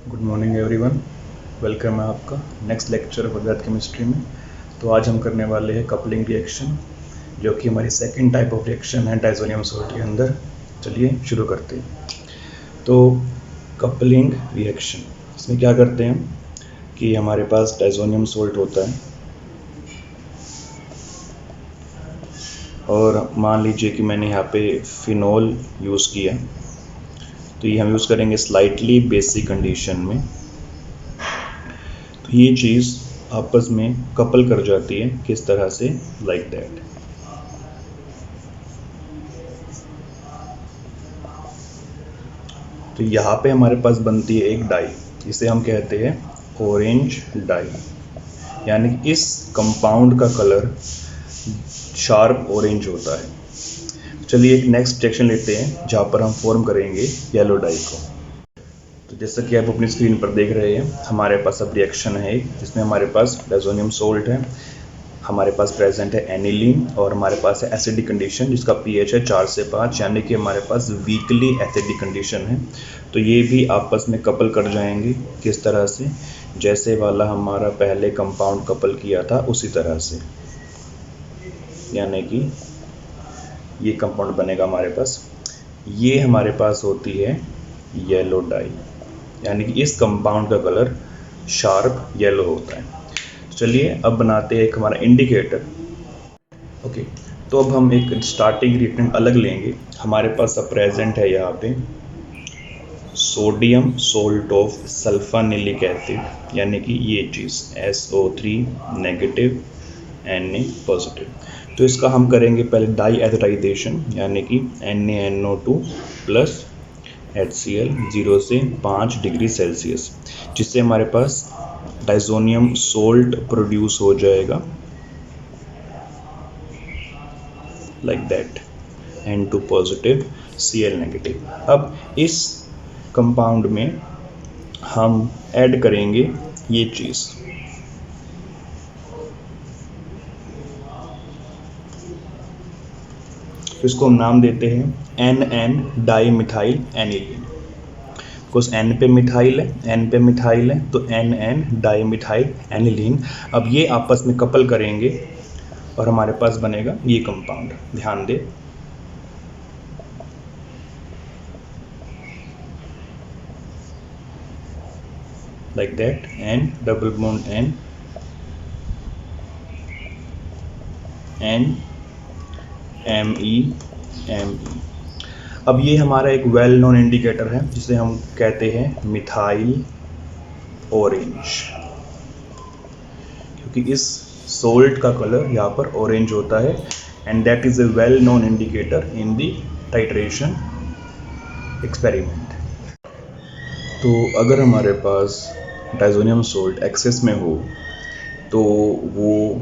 Good morning everyone. Welcome है आपका next lecture पदार्थ केमिस्ट्री में। तो आज हम करने वाले हैं कपलिंग रिएक्शन, जो कि हमारी सेकंड टाइप ऑफ रिएक्शन है डाइज़ोनियम सॉल्ट के अंदर। चलिए शुरू करते हैं। तो कपलिंग रिएक्शन, इसमें क्या करते हैं कि हमारे पास डाइज़ोनियम सॉल्ट होता है और मान लीजिए कि मैंने यहाँ पे फिनोल यूज़ किया, तो ये हम यूज़ करेंगे स्लाइटली बेसिक कंडीशन में। तो ये चीज़ आपस में कपल कर जाती है, किस तरह से, लाइक दैट। तो यहाँ पे हमारे पास बनती है एक डाई, इसे हम कहते हैं ऑरेंज डाई, यानी कि इस कंपाउंड का कलर शार्प ऑरेंज होता है। चलिए एक नेक्स्ट रिएक्शन लेते हैं जहाँ पर हम फॉर्म करेंगे येलो डाई को। तो जैसा कि आप अपनी स्क्रीन पर देख रहे हैं, हमारे पास अब रिएक्शन है जिसमें हमारे पास डाइज़ोनियम सॉल्ट है, हमारे पास प्रेजेंट है एनिलीन, और हमारे पास है एसिडिक कंडीशन जिसका पीएच है 4 से 5, यानी कि हमारे पास वीकली एसिडिक कंडीशन है। तो ये भी आपस में कपल कर जाएंगे, किस तरह से, जैसे वाला हमारा पहले कंपाउंड कपल किया था उसी तरह से, यानी कि ये कंपाउंड बनेगा हमारे पास। ये हमारे पास होती है येलो डाई, यानी कि इस कंपाउंड का कलर शार्प येलो होता है। चलिए अब बनाते हैं एक हमारा इंडिकेटर। ओके, तो अब हम एक स्टार्टिंग रिएक्टेंट अलग लेंगे। हमारे पास अब प्रेजेंट है यहाँ पे sodium salt of sulphanilic acid, यानी कि ये चीज़ SO3 नेगेटिव Na पॉजिटिव। तो इसका हम करेंगे पहले डाई एथराइजेशन, यानी कि NaNO2 प्लस HCl 0 से 5 डिग्री सेल्सियस, जिससे हमारे पास डाइज़ोनियम सोल्ट प्रोड्यूस हो जाएगा, like that, N2 positive Cl negative. अब इस कंपाउंड में हम ऐड करेंगे ये चीज़, इसको हम नाम देते हैं NN dimethyl aniline. Because N पे मिथाइल है, तो NN डाईमिथाइल एनिलीन। अब ये आपस में कपल करेंगे और हमारे पास बनेगा ये कंपाउंड। ध्यान दे, like that, N double bond N Me। अब ये हमारा एक वेल नोन इंडिकेटर है जिसे हम कहते हैं मिथाइल ऑरेंज, क्योंकि इस सोल्ट का कलर यहाँ पर ऑरेंज होता है, and that is a well known indicator in the titration experiment. तो अगर हमारे पास डाइज़ोनियम सोल्ट एक्सेस में हो तो वो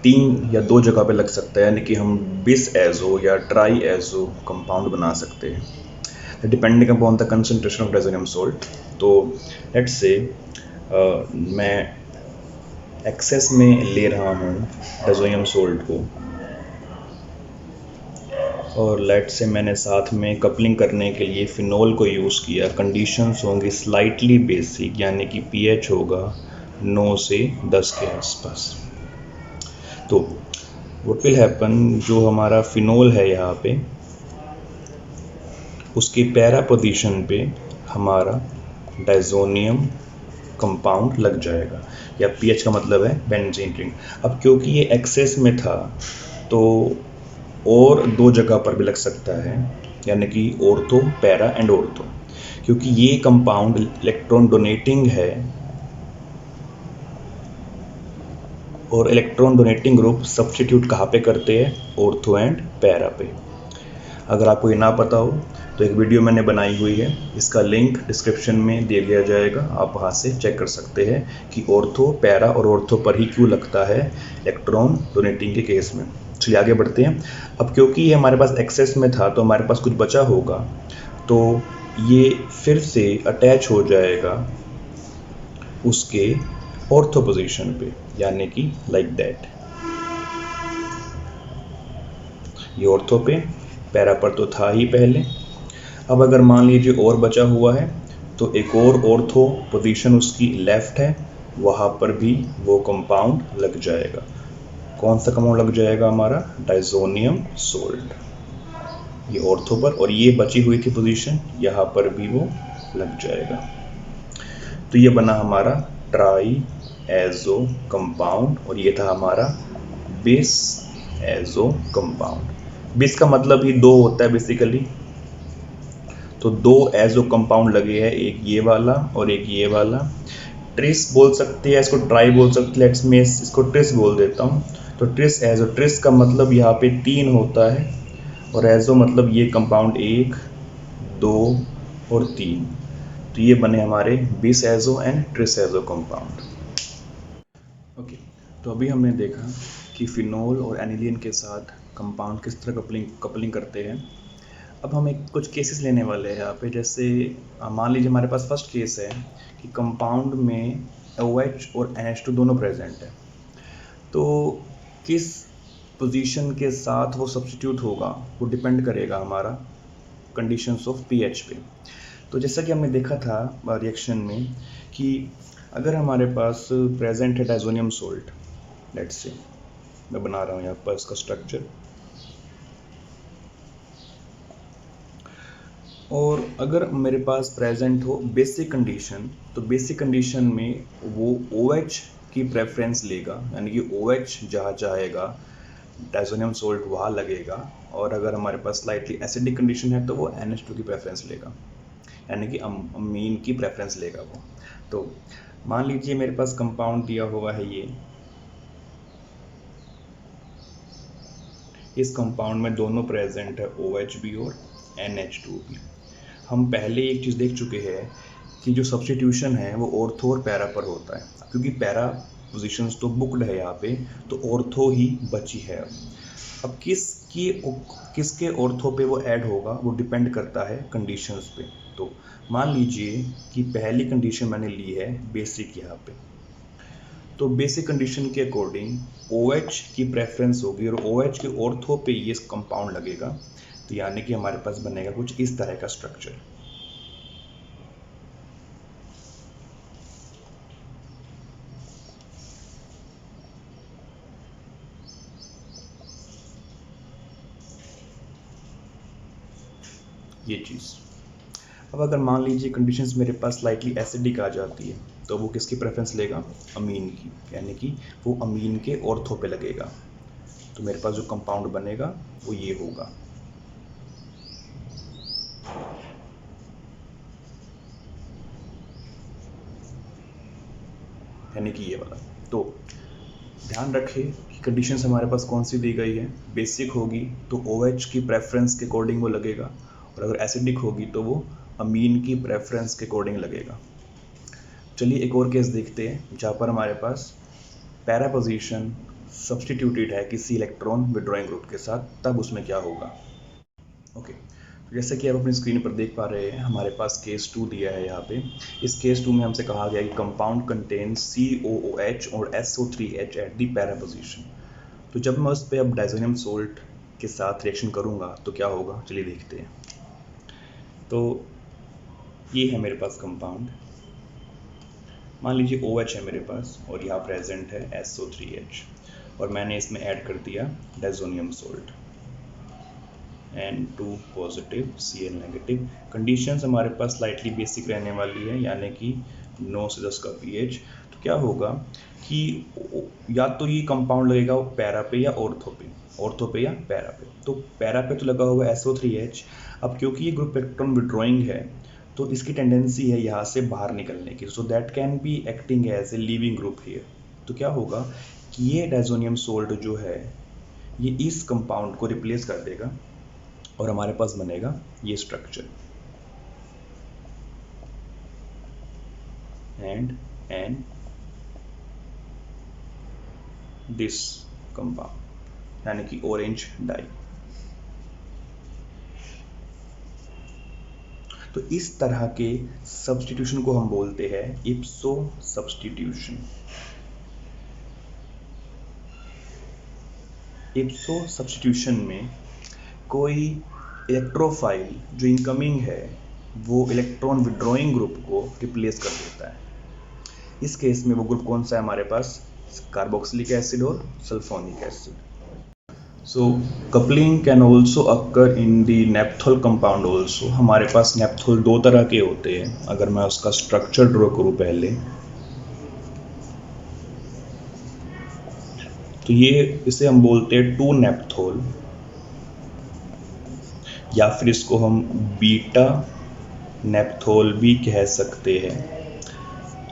3 या 2 जगह पे लग सकता है, यानी कि हम बिस एजो या ट्राई एजो कंपाउंड बना सकते हैं, depending upon the concentration of diazonium salt. तो लेट्स से मैं एक्सेस में ले रहा हूँ डाइज़ोनियम सोल्ट को, और लेट्स से मैंने साथ में कपलिंग करने के लिए फिनोल को यूज़ किया। कंडीशंस होंगी स्लाइटली बेसिक, यानी कि पीएच होगा 9 से 10 के आसपास। तो व्हाट विल हैपन, जो हमारा फिनोल है यहाँ पे, उसके पैरा पोजीशन पे हमारा डाइज़ोनियम कंपाउंड लग जाएगा, या पीएच का मतलब है बेंजीन रिंग। अब क्योंकि ये एक्सेस में था तो और 2 जगह पर भी लग सकता है, यानी कि ऑर्थो, पैरा एंड ऑर्थो, क्योंकि ये कंपाउंड इलेक्ट्रॉन डोनेटिंग है और इलेक्ट्रॉन डोनेटिंग ग्रुप सब्स्टिट्यूट कहाँ पे करते हैं, ऑर्थो एंड पैरा पे। अगर आपको ये ना पता हो तो एक वीडियो मैंने बनाई हुई है, इसका लिंक डिस्क्रिप्शन में दे दिया जाएगा, आप वहाँ से चेक कर सकते हैं कि ऑर्थो, पैरा और ऑर्थो पर ही क्यों लगता है इलेक्ट्रॉन डोनेटिंग के केस में। चलिए आगे बढ़ते हैं। अब क्योंकि ये हमारे पास एक्सेस में था तो हमारे पास कुछ बचा होगा, तो ये फिर से अटैच हो जाएगा उसके ऑर्थो पोजीशन पे, यानी कि लाइक दैट। ये ऑर्थो पे, पैरा पर तो था ही पहले। अब अगर मान लीजिए और बचा हुआ है तो एक और ऑर्थो पोजीशन उसकी लेफ्ट है, वहाँ पर भी वो कंपाउंड लग जाएगा। कौन सा कंपाउंड लग जाएगा हमारा? डाइजोनियम सोल्ट, ये ऑर्थो पर, और ये बची हुई थी पोजीशन यहाँ पर भी वो लग जाएगा। तो ये बना हमारा ट्राई एजो कंपाउंड, और ये था हमारा बिस एजो कंपाउंड। बिस का मतलब ही दो होता है बेसिकली, तो दो एजो कंपाउंड लगे हैं, एक ये वाला और एक ये वाला। ट्रिस बोल सकते हैं इसको, ट्राई बोल सकते हैं, लेट्स मैं इसको ट्रिस बोल देता हूँ। तो ट्रिस एजो, ट्रिस का मतलब यहाँ पे 3 होता है, और एजो मतलब ये कंपाउंड 1, 2 और 3। तो ये बने हमारे bis azo and tris azo compound. Okay, तो अभी हमने देखा कि फिनोल और एनिलीन के साथ कंपाउंड किस तरह कपलिंग करते हैं। अब हम एक कुछ केसेस लेने वाले हैं यहाँ पे। जैसे मान लीजिए हमारे पास फर्स्ट केस है कि कंपाउंड में OH और NH2 दोनों प्रेजेंट है, तो किस पोजीशन के साथ वो सब्स्टिट्यूट होगा वो डिपेंड करेगा हमारा कंडीशंस ऑफ pH पे। तो जैसा कि हमने देखा था रिएक्शन में कि अगर हमारे पास प्रेजेंट है डाइजोनियम सोल्ट, लेट्स से मैं बना रहा हूँ यहाँ पर इसका स्ट्रक्चर, और अगर मेरे पास प्रेजेंट हो बेसिक कंडीशन, तो बेसिक कंडीशन में वो OH की प्रेफरेंस लेगा, यानी कि OH जहाँ जाएगा डाइजोनियम सोल्ट वहाँ लगेगा। और अगर हमारे पास स्लाइटली एसिडिक कंडीशन है तो वो NH2 की प्रेफरेंस लेगा, यानी कि अमीन की प्रेफरेंस लेगा वो। तो मान लीजिए मेरे पास कंपाउंड दिया हुआ है ये, इस कंपाउंड में दोनों प्रेजेंट है, OH भी और NH2 भी। हम पहले एक चीज़ देख चुके हैं कि जो सब्स्टिट्यूशन है वो ऑर्थो और पैरा पर होता है, क्योंकि पैरा पोजीशंस तो बुक्ड है यहाँ पे, तो ऑर्थो ही बची है। अब किसके ऑर्थो पे वो ऐड होगा वो डिपेंड करता है कंडीशंस पे। तो मान लीजिए कि पहली कंडीशन मैंने ली है बेसिक यहाँ पे, तो बेसिक कंडीशन के अकॉर्डिंग OH की प्रेफरेंस होगी और OH के ऑर्थो पे ये कंपाउंड लगेगा। तो यानी कि हमारे पास बनेगा कुछ इस तरह का स्ट्रक्चर। ये चीज़। अब अगर मान लीजिए कंडीशंस मेरे पास स्लाइटली एसिडिक आ जाती है, तो वो किसकी प्रेफरेंस लेगा? अमीन की, यानी कि वो अमीन के ऑर्थो पे लगेगा। तो मेरे पास जो कंपाउंड बनेगा वो ये होगा। यानी कि ये वाला। तो ध्यान रखें कि कंडीशंस हमारे पास कौन सी दी गई है। बेसिक होगी तो OH की प्रेफरेंस के अकॉर्डिंग वो लगेगा, और अगर एसिडिक होगी तो वो अमीन की प्रेफरेंस के अकॉर्डिंग लगेगा। चलिए एक और केस देखते हैं जहाँ पर हमारे पास पैरा पोजीशन सब्स्टिट्यूटेड है किसी इलेक्ट्रॉन विड्रॉइंग ग्रुप के साथ, तब उसमें क्या होगा। ओके, तो जैसे कि आप अपनी स्क्रीन पर देख पा रहे हैं, हमारे पास केस 2 दिया है यहाँ पे। इस केस 2 में हमसे कहा गया कि कंपाउंड कंटेन्स COOH और SO3H at the para position. तो जब मैं उस पर अब डाइजोनियम सोल्ट के साथ रिएक्शन करूँगा तो क्या होगा, चलिए देखते हैं। तो ये है मेरे पास कंपाउंड, मान लीजिए OH है मेरे पास और यहाँ प्रेजेंट है SO3H, और मैंने इसमें ऐड कर दिया diazonium salt, N2 positive Cl negative. Conditions हमारे पास स्लाइटली बेसिक रहने वाली है, यानी कि 9 से 10 का pH। तो क्या होगा कि या तो ये कंपाउंड लगेगा पैरा पे या ऑर्थो पे या पैरा पे। तो पैरा पे तो लगा हुआ SO3H। अब क्योंकि ये ग्रुप इलेक्ट्रॉन विड्रॉइंग है तो इसकी टेंडेंसी है यहाँ से बाहर निकलने की, so that can be acting as a leaving group here. तो क्या होगा कि ये डाइजोनियम सोल्ट जो है ये इस कंपाउंड को रिप्लेस कर देगा और हमारे पास बनेगा ये स्ट्रक्चर, एंड दिस कंपाउंड, यानी कि ऑरेंज डाई। तो इस तरह के सब्स्टिट्यूशन को हम बोलते हैं इप्सो सब्स्टिट्यूशन। इप्सो सब्स्टिट्यूशन में कोई इलेक्ट्रोफाइल जो इनकमिंग है वो इलेक्ट्रॉन विड्रॉइंग ग्रुप को रिप्लेस कर देता है। इस केस में वो ग्रुप कौन सा है हमारे पास? कार्बोक्सिलिक एसिड और sulphonic acid. So coupling can also occur in the naphthol compound also. हमारे पास नेप्थोल दो तरह के होते हैं। अगर मैं उसका स्ट्रक्चर ड्रॉ करूँ पहले, तो ये इसे हम बोलते हैं 2 नेप्थोल, या फिर इसको हम बीटा नेप्थोल भी कह सकते हैं।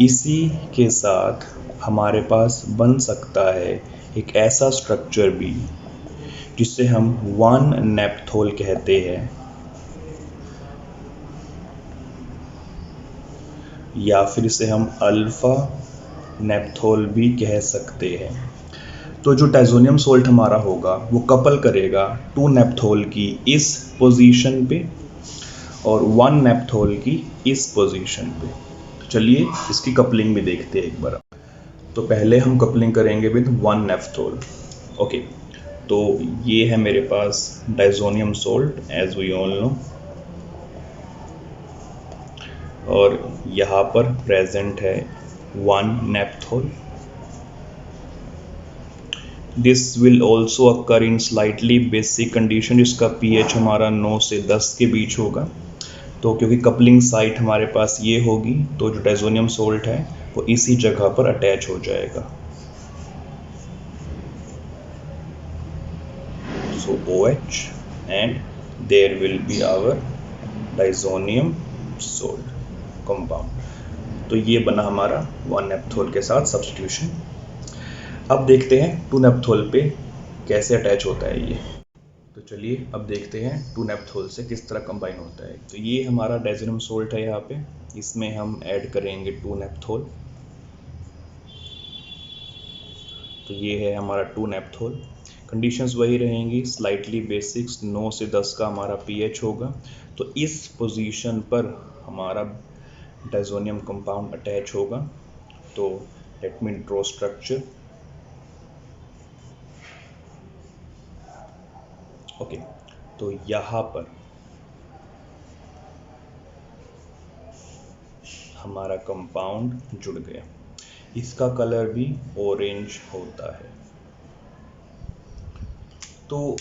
इसी के साथ हमारे पास बन सकता है एक ऐसा स्ट्रक्चर भी जिसे हम 1 नेप्थोल कहते हैं, या फिर इसे हम अल्फा नेप्थोल भी कह सकते हैं। तो जो डायज़ोनियम सोल्ट हमारा होगा वो कपल करेगा 2 नेप्थोल की इस पोजीशन पे और 1 नेप्थोल की इस पोजीशन पे। तो चलिए इसकी कपलिंग भी देखते हैं एक बार। तो पहले हम कपलिंग करेंगे विद 1 नेप्थोल। ओके, तो ये है मेरे पास diazonium salt as we all know, और यहाँ पर प्रेजेंट है 1 naphthol. This will also occur in slightly basic condition, जिसका pH हमारा 9 से 10 के बीच होगा। तो क्योंकि कपलिंग साइट हमारे पास ये होगी, तो जो डायज़ोनियम सोल्ट है वो इसी जगह पर अटैच हो जाएगा। So OH and there will be our diazonium salt compound. तो ये बना हमारा 1 नेप्थोल के साथ सब्स्टिट्यूशन। अब देखते हैं 2 नेप्थोल पे कैसे अटैच होता है ये। तो चलिए अब देखते हैं 2 नेप्थोल से किस तरह कंबाइन होता है। तो ये हमारा डायज़ोनियम सोल्ट है यहाँ पे, इसमें हम ऐड करेंगे 2 नेप्थोल। तो ये है हमारा 2 नेप्थोल। कंडीशंस वही रहेंगी, स्लाइटली बेसिक्स, 9 से 10 का हमारा pH होगा। तो इस पोजीशन पर हमारा डायज़ोनियम कंपाउंड अटैच होगा। तो let me draw structure. Okay, तो यहाँ पर हमारा कंपाउंड जुड़ गया। इसका कलर भी ऑरेंज होता है। तो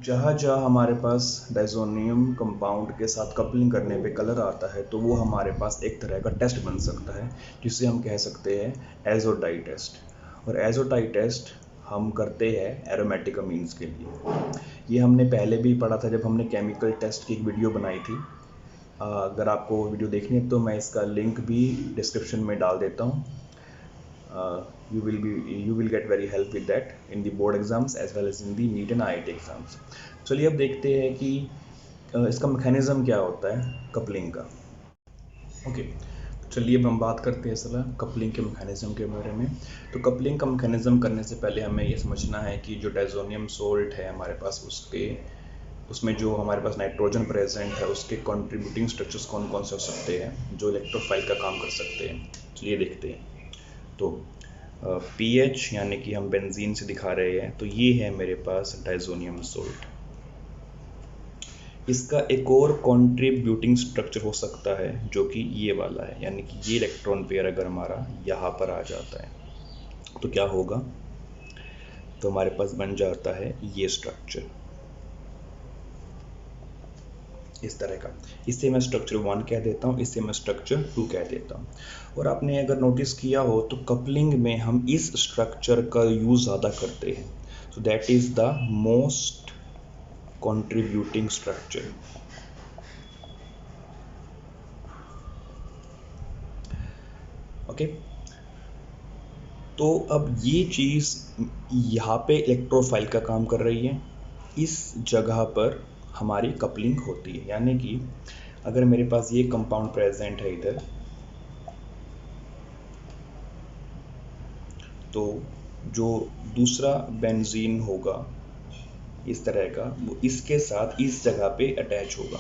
जहाँ जहाँ हमारे पास डायज़ोनियम कंपाउंड के साथ कपलिंग करने पे कलर आता है, तो वो हमारे पास एक तरह का टेस्ट बन सकता है, जिसे हम कह सकते हैं एज़ोडाई टेस्ट। और एज़ोडाई टेस्ट हम करते हैं एरोमेटिक अमीन्स के लिए। ये हमने पहले भी पढ़ा था जब हमने केमिकल टेस्ट की एक वीडियो बनाई थी। अगर आपको वीडियो देखनी है तो मैं इसका लिंक भी डिस्क्रिप्शन में डाल देता हूँ। you will get very help with that in the board exams as well as in the NEET and IIT exams। चलिए अब देखते हैं कि इसका मैकेनिज्म क्या होता है कपलिंग का। ओके, चलिए अब हम बात करते हैं सला कपलिंग के मैकेनिज्म के बारे में। तो कपलिंग का मैकेनिज्म करने से पहले हमें ये समझना है कि जो डायज़ोनियम सोल्ट है हमारे पास, उसमें जो हमारे पास नाइट्रोजन प्रेजेंट है, उसके कंट्रीब्यूटिंग स्ट्रक्चर्स कौन कौन से हो सकते हैं जो इलेक्ट्रोफाइल का काम कर सकते हैं। चलिए देखते हैं। तो pH यानी कि हम बेंजीन से दिखा रहे हैं, तो ये है मेरे पास डायज़ोनियम सोल्ट। इसका एक और कंट्रीब्यूटिंग स्ट्रक्चर हो सकता है जो कि ये वाला है, यानी कि ये इलेक्ट्रॉन पेयर अगर हमारा यहाँ पर आ जाता है तो क्या होगा, तो हमारे पास बन जाता है ये स्ट्रक्चर इस तरह का। इसे मैं स्ट्रक्चर 1 कह देता हूँ, इसे मैं स्ट्रक्चर 2 कह देता हूँ। और आपने अगर नोटिस किया हो तो कपलिंग में हम इस स्ट्रक्चर का यूज़ ज़्यादा करते हैं। So that is the most contributing structure. Okay, तो अब ये चीज़ यहाँ पे इलेक्ट्रोफाइल का काम कर रही है, इस जगह पर हमारी कपलिंग होती है। यानी कि अगर मेरे पास ये कंपाउंड प्रेजेंट है इधर, तो जो दूसरा बेंजीन होगा इस तरह का, वो इसके साथ इस जगह पे अटैच होगा।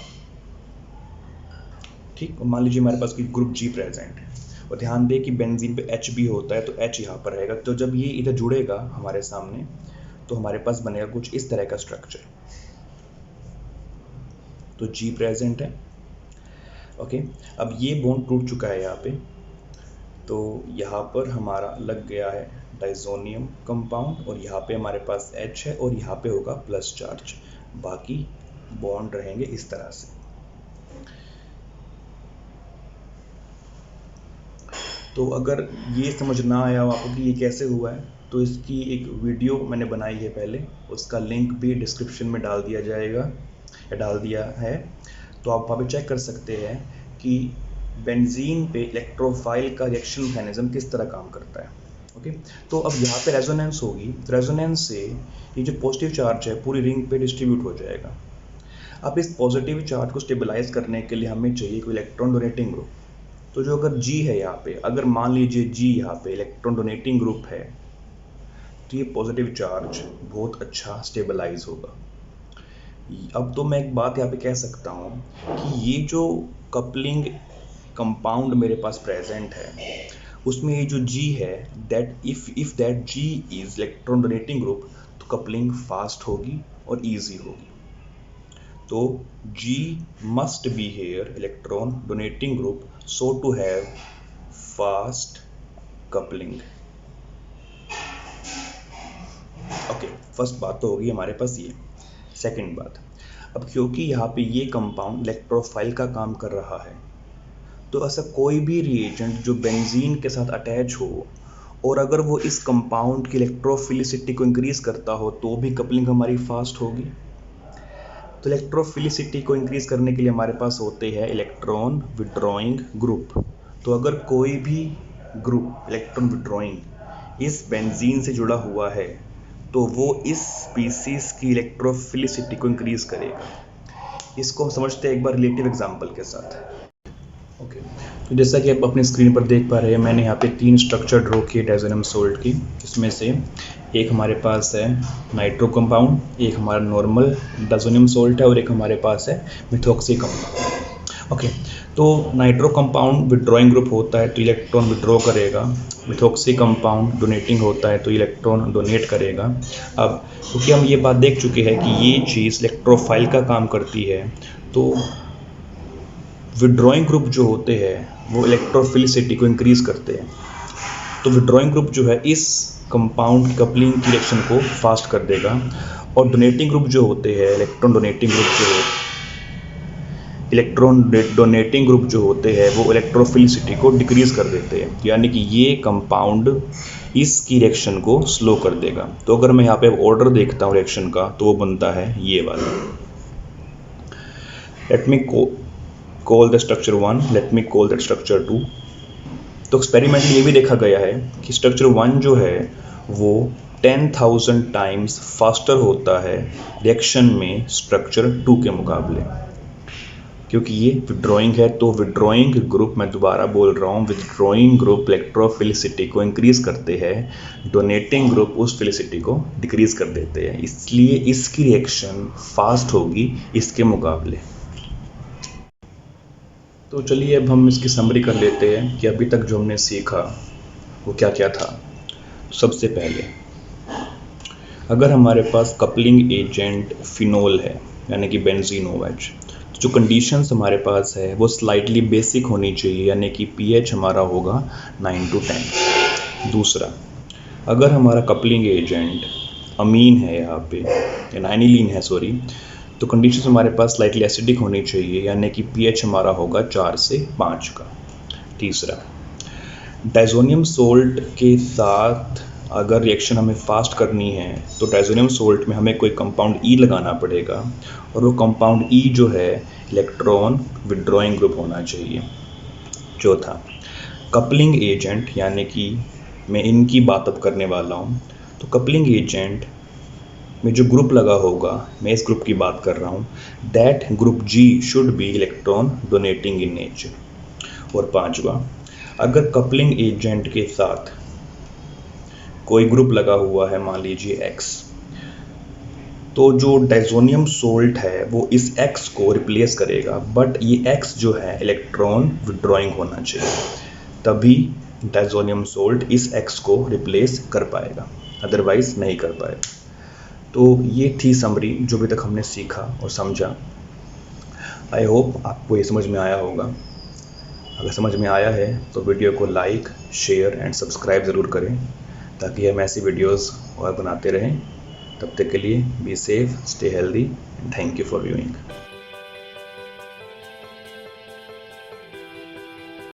ठीक, मान लीजिए हमारे पास कोई ग्रुप G प्रेजेंट है, और ध्यान दें कि बेंजीन पे H भी होता है, तो H यहाँ पर रहेगा। तो जब ये इधर जुड़ेगा हमारे सामने, तो हमारे पास बनेगा कुछ इस तरह का स्ट्रक्चर। तो G प्रेजेंट है। ओके, अब ये बॉन्ड टूट चुका है यहाँ पे, तो यहाँ पर हमारा लग गया है डाइजोनियम कंपाउंड और यहाँ पे हमारे पास H है और यहाँ पे होगा प्लस चार्ज, बाकी बॉन्ड रहेंगे इस तरह से। तो अगर ये समझ ना आया हो आपको कि ये कैसे हुआ है, तो इसकी एक वीडियो मैंने बनाई है पहले, उसका लिंक भी डिस्क्रिप्शन में डाल दिया जाएगा या डाल दिया है, तो आप वहाँ पे चेक कर सकते हैं कि बेंजीन पे इलेक्ट्रोफाइल का रिएक्शन मैकेनिज्म किस तरह काम करता है। ओके, तो अब यहाँ पे रेजोनेंस होगी, रेजोनेंस से ये जो पॉजिटिव चार्ज है पूरी रिंग पे डिस्ट्रीब्यूट हो जाएगा। अब इस पॉजिटिव चार्ज को स्टेबलाइज करने के लिए हमें चाहिए कोई इलेक्ट्रॉन डोनेटिंग ग्रुप। तो जो अगर G है यहाँ पे, अगर मान लीजिए G यहाँ पे इलेक्ट्रॉन डोनेटिंग ग्रुप है, तो ये पॉजिटिव चार्ज बहुत अच्छा स्टेबलाइज होगा। अब तो मैं एक बात यहाँ पे कह सकता हूँ कि ये जो कपलिंग कंपाउंड मेरे पास प्रेजेंट है, उसमें ये जो G है, that if that G is electron donating group, तो कपलिंग फास्ट होगी और इजी होगी। तो G must be here electron donating group so to have fast coupling। Okay, first बात तो होगी हमारे पास ये। सेकंड बात, अब क्योंकि यहाँ पे ये कंपाउंड इलेक्ट्रोफाइल का काम कर रहा है, तो ऐसा कोई भी रिएजेंट जो बेंजीन के साथ अटैच हो और अगर वो इस कंपाउंड की इलेक्ट्रोफिलिसिटी को इंक्रीज करता हो, तो भी कपलिंग हमारी फास्ट होगी। तो इलेक्ट्रोफिलिसिटी को इंक्रीज करने के लिए हमारे पास होते हैं इलेक्ट्रॉन विड्रॉइंग ग्रुप। तो अगर कोई भी ग्रुप इलेक्ट्रॉन विड्रॉइंग इस बेंजीन से जुड़ा हुआ है, तो वो इस स्पीसीज की इलेक्ट्रोफिलिसिटी को इंक्रीज करेगा। इसको हम समझते हैं एक बार रिलेटिव एग्जांपल के साथ। ओके, तो जैसा कि आप अपनी स्क्रीन पर देख पा रहे हैं, मैंने यहाँ पे 3 स्ट्रक्चर ड्रॉ किए डाइजोनियम सोल्ट की, जिसमें से एक हमारे पास है नाइट्रो कंपाउंड, एक हमारा नॉर्मल डाइजोनियम सोल्ट है और एक हमारे पास है मिथॉक्सी कंपाउंड। ओके, तो नाइट्रो कंपाउंड विड्रॉइंग ग्रुप होता है तो इलेक्ट्रॉन विड्रॉ करेगा, मिथॉक्सी कंपाउंड डोनेटिंग होता है तो इलेक्ट्रॉन डोनेट करेगा। अब क्योंकि हम ये बात देख चुके हैं कि ये चीज़ इलेक्ट्रोफाइल का काम करती है, तो विड्रॉइंग ग्रुप जो होते हैं वो इलेक्ट्रोफिलिसिटी को इंक्रीज करते हैं। तो विड्रॉइंग ग्रुप जो है इस कंपाउंड की कपलिंग की रिएक्शन को फास्ट कर देगा, और डोनेटिंग ग्रुप जो होते हैं इलेक्ट्रॉन डोनेटिंग ग्रुप जो होते हैं वो इलेक्ट्रोफिलिसिटी को डिक्रीज कर देते हैं, यानी कि ये कंपाउंड इसकी रिएक्शन को स्लो कर देगा। तो अगर मैं यहाँ पे ऑर्डर देखता हूँ रिएक्शन का, तो वो बनता है ये वाला। Let me call the structure 1, let me call that structure 2। तो एक्सपेरिमेंटली ये भी देखा गया है कि स्ट्रक्चर 1 जो है वो 10,000 टाइम्स फास्टर होता है रिएक्शन में स्ट्रक्चर 2 के मुकाबले। क्योंकि ये विड्रॉइंग है, तो विड्रॉइंग ग्रुप, मैं दोबारा बोल रहा हूँ, विड्रॉइंग ग्रुप इलेक्ट्रोफिलिसिटी को इंक्रीज करते हैं, डोनेटिंग ग्रुप उस फिलिसिटी को डिक्रीज कर देते हैं, इसलिए इसकी रिएक्शन फास्ट होगी इसके मुकाबले। तो चलिए अब हम इसकी समरी कर लेते हैं कि अभी तक जो हमने सीखा वो क्या क्या था। सबसे पहले, अगर हमारे पास कपलिंग एजेंट फिनोल है यानी कि बेंजीन OH, तो जो कंडीशंस हमारे पास है वो स्लाइटली बेसिक होनी चाहिए, यानी कि pH हमारा होगा 9 to 10। दूसरा, अगर हमारा कपलिंग एजेंट अमीन है यहाँ पे या एनिलीन है सॉरी, तो कंडीशंस हमारे पास स्लाइटली एसिडिक होनी चाहिए, यानी कि pH हमारा होगा 4 से 5 का। तीसरा, डाइजोनियम सोल्ट के साथ अगर रिएक्शन हमें फास्ट करनी है तो डाइजोनियम सोल्ट में हमें कोई कंपाउंड E लगाना पड़ेगा, और वो कंपाउंड E जो है इलेक्ट्रॉन विड्रॉइंग ग्रुप होना चाहिए। चौथा, कपलिंग एजेंट, यानी कि मैं इनकी बात अब करने वाला हूँ, तो कपलिंग एजेंट में जो ग्रुप लगा होगा, मैं इस ग्रुप की बात कर रहा हूँ, that group G should be electron donating in nature. और पांचवा, अगर कपलिंग एजेंट के साथ कोई ग्रुप लगा हुआ है, मान लीजिए X, तो जो डाइजोनियम सोल्ट है वो इस X को रिप्लेस करेगा, बट ये X जो है इलेक्ट्रॉन विड्रॉइंग होना चाहिए, तभी डाइजोनियम सोल्ट इस X को रिप्लेस कर पाएगा, अदरवाइज नहीं कर पाएगा। तो ये थी समरी जो अभी तक हमने सीखा और समझा। आई होप आपको ये समझ में आया होगा। अगर समझ में आया है तो वीडियो को लाइक, शेयर एंड सब्सक्राइब ज़रूर करें ताकि हम ऐसी वीडियोस और बनाते रहें। तब तक के लिए be safe, stay healthy and thank you for viewing.